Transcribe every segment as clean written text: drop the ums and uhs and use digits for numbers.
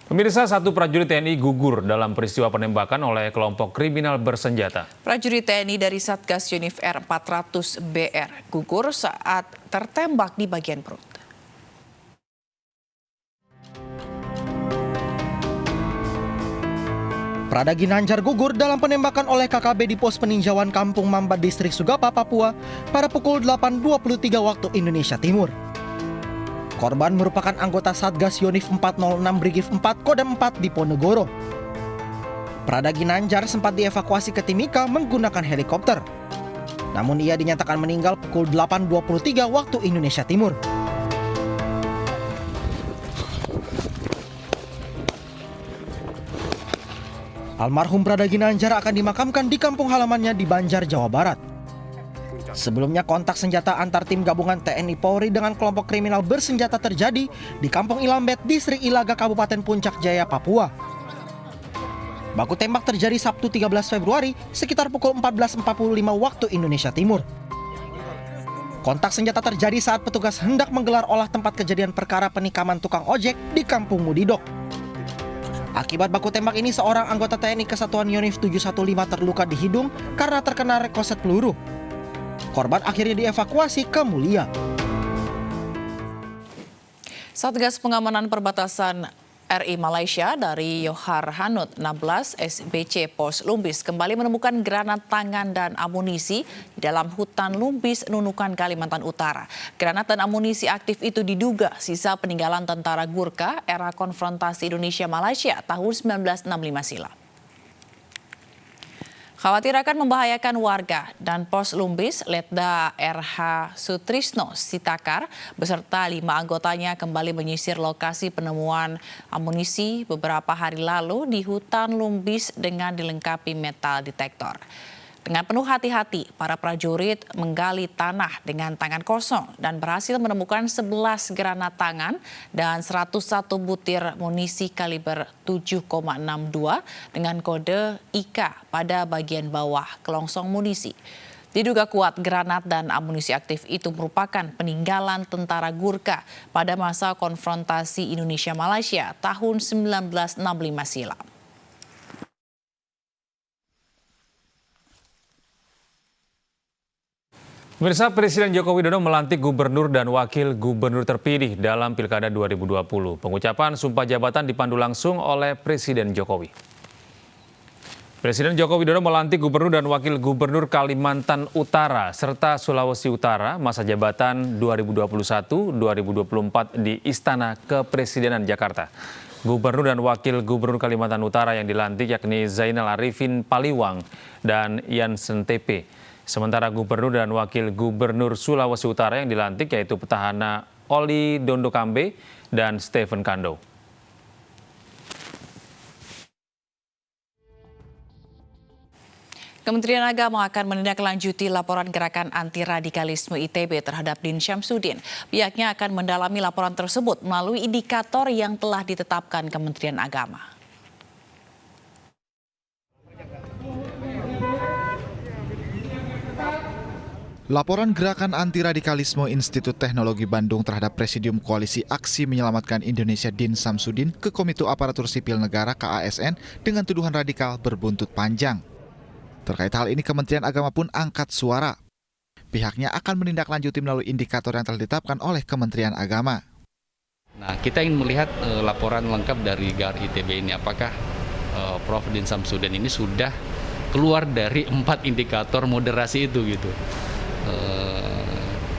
Pemirsa, satu prajurit TNI gugur dalam peristiwa penembakan oleh kelompok kriminal bersenjata. Prajurit TNI dari Satgas Yonif R400BR gugur saat tertembak di bagian perut. Prada Ginanjar gugur dalam penembakan oleh KKB di pos peninjauan Kampung Mamba, Distrik Sugapa, Papua pada pukul 8.23 waktu Indonesia Timur. Korban merupakan anggota Satgas Yonif 406 Brigif 4 Kodam 4 di Ponegoro. Prada Ginanjar sempat dievakuasi ke Timika menggunakan helikopter. Namun ia dinyatakan meninggal pukul 8.23 waktu Indonesia Timur. Almarhum Prada Ginanjar akan dimakamkan di kampung halamannya di Banjar, Jawa Barat. Sebelumnya kontak senjata antar tim gabungan TNI Polri dengan kelompok kriminal bersenjata terjadi di Kampung Ilambet, Distrik Ilaga, Kabupaten Puncak Jaya, Papua. Baku tembak terjadi Sabtu 13 Februari sekitar pukul 14.45 waktu Indonesia Timur. Kontak senjata terjadi saat petugas hendak menggelar olah tempat kejadian perkara penikaman tukang ojek di Kampung Mudidok. Akibat baku tembak ini, seorang anggota TNI Kesatuan Yonif 715 terluka di hidung karena terkena rekoset peluru. Korban akhirnya dievakuasi ke Mulia. Satgas Pengamanan Perbatasan RI Malaysia dari Johor Hanud 16 SBC Pos Lumbis kembali menemukan granat tangan dan amunisi di dalam hutan Lumbis, Nunukan, Kalimantan Utara. Granat dan amunisi aktif itu diduga sisa peninggalan tentara Gurkha era konfrontasi Indonesia-Malaysia tahun 1965 silam. Khawatir akan membahayakan warga dan Pos Lumbis, Letda RH Sutrisno Sitakar beserta 5 anggotanya kembali menyisir lokasi penemuan amunisi beberapa hari lalu di hutan Lumbis dengan dilengkapi metal detektor. Dengan penuh hati-hati, para prajurit menggali tanah dengan tangan kosong dan berhasil menemukan 11 granat tangan dan 101 butir munisi kaliber 7,62 dengan kode IK pada bagian bawah kelongsong munisi. Diduga kuat granat dan amunisi aktif itu merupakan peninggalan tentara Gurkha pada masa konfrontasi Indonesia-Malaysia tahun 1965 silam. Pemirsa, Presiden Joko Widodo melantik gubernur dan wakil gubernur terpilih dalam Pilkada 2020. Pengucapan sumpah jabatan dipandu langsung oleh Presiden Jokowi. Presiden Joko Widodo melantik gubernur dan wakil gubernur Kalimantan Utara serta Sulawesi Utara masa jabatan 2021-2024 di Istana Kepresidenan Jakarta. Gubernur dan wakil gubernur Kalimantan Utara yang dilantik yakni Zainal Arifin Paliwang dan Yansen Tepe. Sementara gubernur dan wakil gubernur Sulawesi Utara yang dilantik yaitu petahana Oli Dondokambe dan Stephen Kando. Kementerian Agama akan menindaklanjuti laporan gerakan anti radikalisme ITB terhadap Din Syamsuddin. Pihaknya akan mendalami laporan tersebut melalui indikator yang telah ditetapkan Kementerian Agama. Laporan Gerakan Anti Radikalisme Institut Teknologi Bandung terhadap Presidium Koalisi Aksi Menyelamatkan Indonesia Din Syamsuddin ke Komite Aparatur Sipil Negara KASN dengan tuduhan radikal berbuntut panjang. Terkait hal ini, Kementerian Agama pun angkat suara. Pihaknya akan menindaklanjuti melalui indikator yang telah ditetapkan oleh Kementerian Agama. Nah, kita ingin melihat laporan lengkap dari GAR ITB ini. Apakah Prof. Din Syamsuddin ini sudah keluar dari 4 indikator moderasi itu gitu.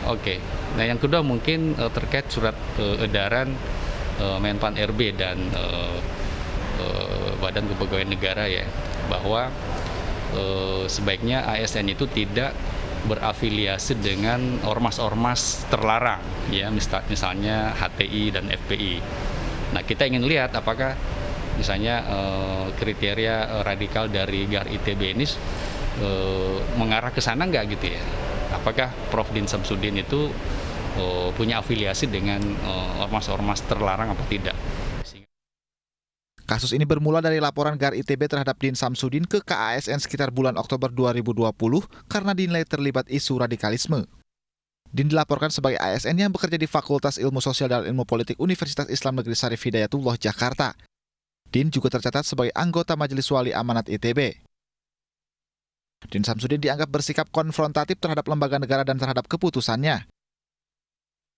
Oke. Nah, yang kedua mungkin terkait surat edaran Menpan RB dan Badan Kepegawaian Negara ya, bahwa sebaiknya ASN itu tidak berafiliasi dengan ormas-ormas terlarang ya, misalnya HTI dan FPI. Nah, kita ingin lihat apakah misalnya kriteria radikal dari GAR ITB ini mengarah ke sana nggak gitu ya. Apakah Prof. Din Syamsuddin itu punya afiliasi dengan ormas-ormas terlarang apa tidak. Kasus ini bermula dari laporan GAR ITB terhadap Din Syamsuddin ke KASN sekitar bulan Oktober 2020 karena dinilai terlibat isu radikalisme. Din dilaporkan sebagai ASN yang bekerja di Fakultas Ilmu Sosial dan Ilmu Politik Universitas Islam Negeri Syarif Hidayatullah, Jakarta. Din juga tercatat sebagai anggota Majelis Wali Amanat ITB. Din Samsudin dianggap bersikap konfrontatif terhadap lembaga negara dan terhadap keputusannya.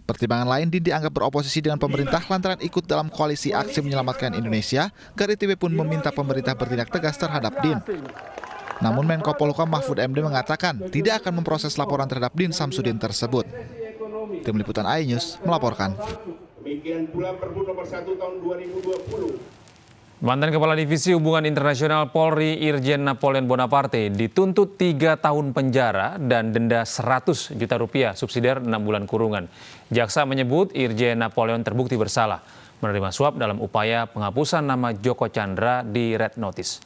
Pertimbangan lain, Din dianggap beroposisi dengan pemerintah lantaran ikut dalam koalisi aksi menyelamatkan Indonesia. GAR ITB pun meminta pemerintah bertindak tegas terhadap Din. Namun Menko Polhukam Mahfud MD mengatakan tidak akan memproses laporan terhadap Din Samsudin tersebut. Tim Liputan iNews melaporkan. Demikian pula Perpu nomor 1 tahun 2020. Mantan Kepala Divisi Hubungan Internasional Polri Irjen Napoleon Bonaparte dituntut 3 tahun penjara dan denda 100 juta rupiah subsidiar 6 bulan kurungan. Jaksa menyebut Irjen Napoleon terbukti bersalah menerima suap dalam upaya penghapusan nama Joko Chandra di Red Notice.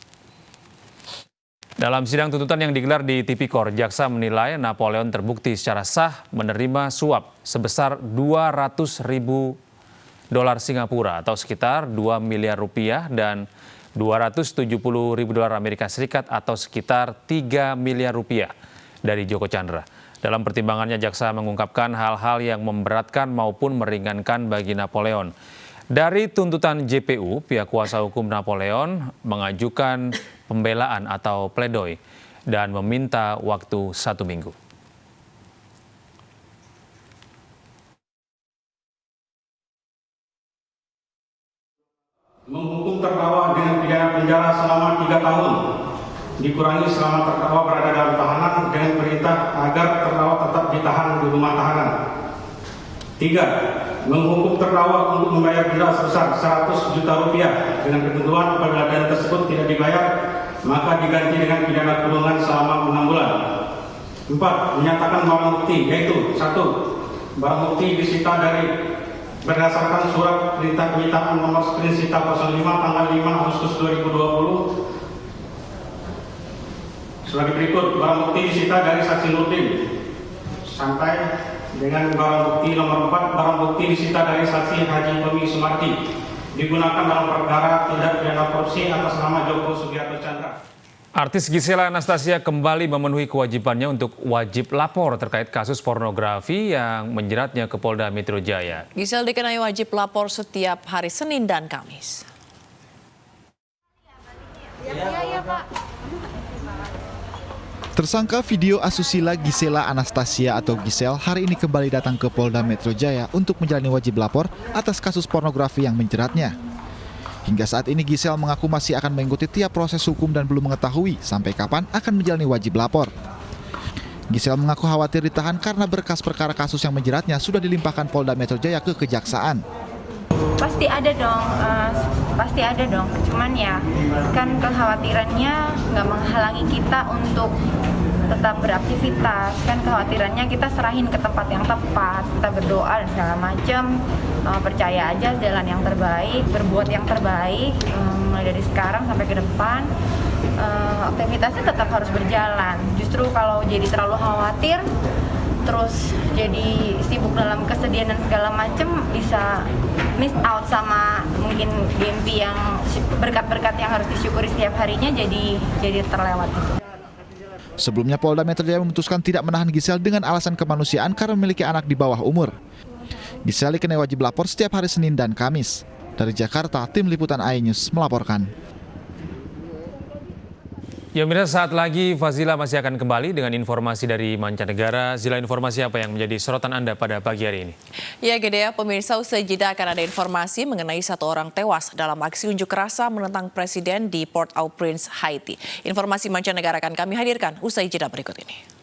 Dalam sidang tuntutan yang digelar di Tipikor, jaksa menilai Napoleon terbukti secara sah menerima suap sebesar 200.000 dolar Singapura atau sekitar 2 miliar rupiah dan 270.000 dolar Amerika Serikat atau sekitar 3 miliar rupiah dari Joko Chandra. Dalam pertimbangannya, jaksa mengungkapkan hal-hal yang memberatkan maupun meringankan bagi Napoleon. Dari tuntutan JPU, pihak kuasa hukum Napoleon mengajukan pembelaan atau pledoi dan meminta waktu 1 minggu. Menghukum terdakwa dengan pidana penjara selama 3 tahun, dikurangi selama terdakwa berada dalam tahanan dengan perintah agar terdakwa tetap ditahan di rumah tahanan. 3. Menghukum terdakwa untuk membayar denda sebesar 100 juta rupiah dengan ketentuan apabila denda tersebut tidak dibayar, maka diganti dengan pidana kurungan selama 6 bulan. 4. Menyatakan barang bukti, yaitu 1. Barang bukti disita berdasarkan surat perintah penyitaan nomor screen sita 05 tanggal 5 Agustus 2020 sebagai berikut. Barang bukti disita dari saksi Nurdin sampai dengan barang bukti nomor 4. Barang bukti disita dari saksi Haji Tommy Sumarti digunakan dalam perkara tindak pidana korupsi atas nama Joko Sugiarto Chandra. Artis Gisela Anastasia kembali memenuhi kewajibannya untuk wajib lapor terkait kasus pornografi yang menjeratnya ke Polda Metro Jaya. Gisela dikenai wajib lapor setiap hari Senin dan Kamis. Tersangka video asusila Gisela Anastasia atau Gisel hari ini kembali datang ke Polda Metro Jaya untuk menjalani wajib lapor atas kasus pornografi yang menjeratnya. Hingga saat ini Gisel mengaku masih akan mengikuti tiap proses hukum dan belum mengetahui sampai kapan akan menjalani wajib lapor. Gisel mengaku khawatir ditahan karena berkas perkara kasus yang menjeratnya sudah dilimpahkan Polda Metro Jaya ke Kejaksaan. Pasti ada dong. Cuman ya kan kekhawatirannya nggak menghalangi kita untuk tetap beraktivitas. Kan kekhawatirannya kita serahin ke tempat yang tepat, kita berdoa dan segala macam. Percaya aja jalan yang terbaik, berbuat yang terbaik mulai dari sekarang sampai ke depan. Aktivitasnya tetap harus berjalan. Justru kalau jadi terlalu khawatir, terus jadi sibuk dalam kesedihan dan segala macam, bisa miss out sama mungkin mimpi yang berkat-berkat yang harus disyukuri setiap harinya jadi terlewat. Sebelumnya Polda Metro Jaya memutuskan tidak menahan Gisel dengan alasan kemanusiaan karena memiliki anak di bawah umur. Gisel dikenai wajib lapor setiap hari Senin dan Kamis. Dari Jakarta, Tim Liputan iNews melaporkan. Ya, pemirsa, saat lagi Fazila masih akan kembali dengan informasi dari mancanegara. Zila, informasi apa yang menjadi sorotan Anda pada pagi hari ini? Ya, Gedea, pemirsa, usai jeda akan ada informasi mengenai 1 orang tewas dalam aksi unjuk rasa menentang Presiden di Port-au-Prince, Haiti. Informasi mancanegara akan kami hadirkan usai jeda berikut ini.